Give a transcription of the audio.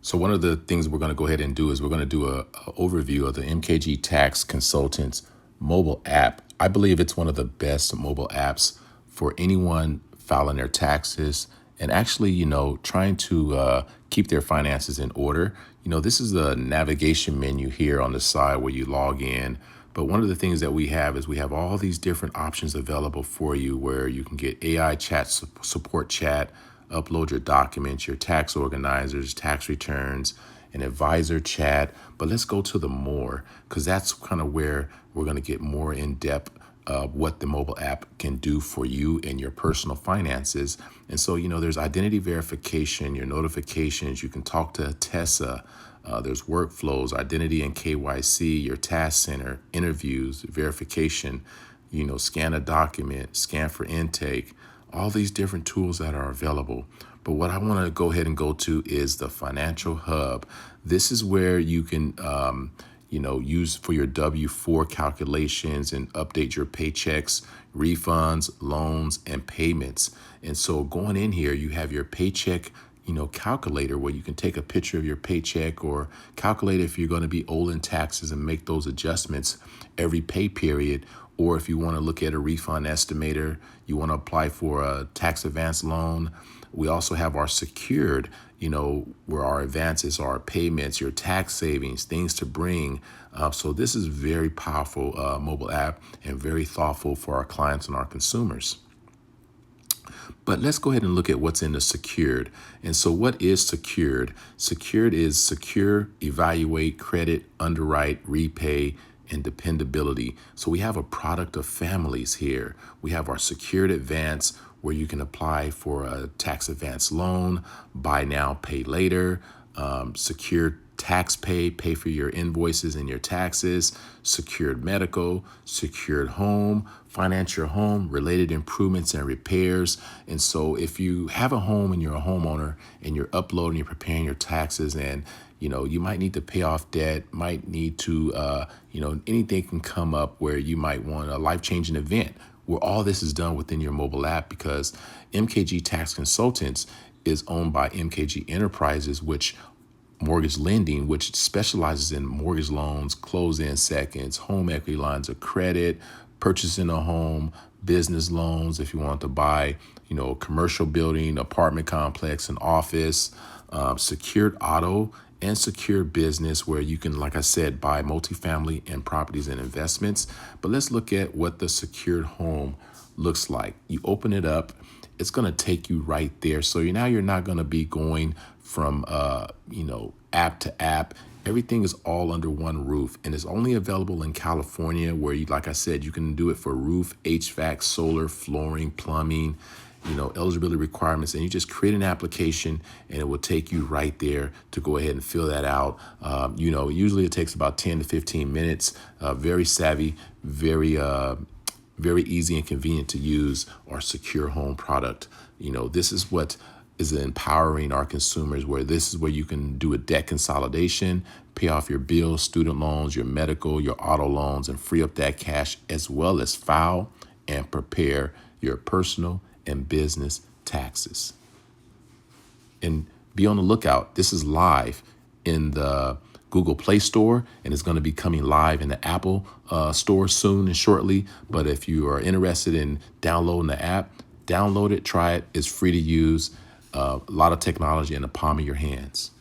So one of the things we're going to go ahead and do is we're going to do a overview of the MKG Tax Consultants mobile app. I believe it's one of the best mobile apps for anyone filing their taxes and actually, trying to keep their finances in order. This is the navigation menu here on the side where you log in. But one of the things that we have is we have all these different options available for you where you can get AI chat, support chat, upload your documents, your tax organizers, tax returns, an advisor chat. But let's go to the more, because that's kind of where we're going to get more in depth of what the mobile app can do for you and your personal finances. And so, there's identity verification, your notifications, you can talk to Tessa. There's workflows, identity and KYC, your task center, interviews, verification, scan a document, scan for intake, all these different tools that are available. But what I want to go ahead and go to is the financial hub. This is where you can, use for your W-4 calculations and update your paychecks, refunds, loans, and payments. And so going in here, you have your paycheck calculator where you can take a picture of your paycheck or calculate if you're going to be owed in taxes and make those adjustments every pay period. Or if you want to look at a refund estimator, you want to apply for a tax advance loan. We also have our SECURD, where our advances are, payments, your tax savings, things to bring. So this is very powerful mobile app and very thoughtful for our clients and our consumers. But let's go ahead and look at what's in the SECURD. And so what is SECURD? SECURD is secure, evaluate, credit, underwrite, repay, and dependability. So we have a product of families here. We have our SECURD Advance, where you can apply for a tax advance loan, buy now, pay later, SECURD tax pay for your invoices and your taxes, SECURD medical, SECURD home, finance your home, related improvements and repairs. And so if you have a home and you're a homeowner and you're uploading, you're preparing your taxes, and you might need to pay off debt, might need to, anything can come up where you might want a life-changing event where all this is done within your mobile app, because MKG Tax Consultants is owned by MKG Enterprises, which mortgage lending, which specializes in mortgage loans, close-in seconds, home equity lines of credit, purchasing a home, business loans if you want to buy, a commercial building, apartment complex, an office, secured auto, and secure business, where you can, like I said, buy multifamily and properties and investments. But let's look at what the secured home looks like. You open it up, it's going to take you right there. So you're not going to be going from, app to app. Everything is all under one roof, and it's only available in California, where like I said, you can do it for roof, HVAC, solar, flooring, plumbing, eligibility requirements, and you just create an application and it will take you right there to go ahead and fill that out. Usually it takes about 10 to 15 minutes, very savvy, very easy and convenient to use our secure home product. This is what is empowering our consumers, where this is where you can do a debt consolidation, pay off your bills, student loans, your medical, your auto loans, and free up that cash, as well as file and prepare your personal and business taxes. And be on the lookout. This is live in the Google Play Store, and it's going to be coming live in the Apple Store soon and shortly. But if you are interested in downloading the app, download it, try it. It's free to use. A lot of technology in the palm of your hands.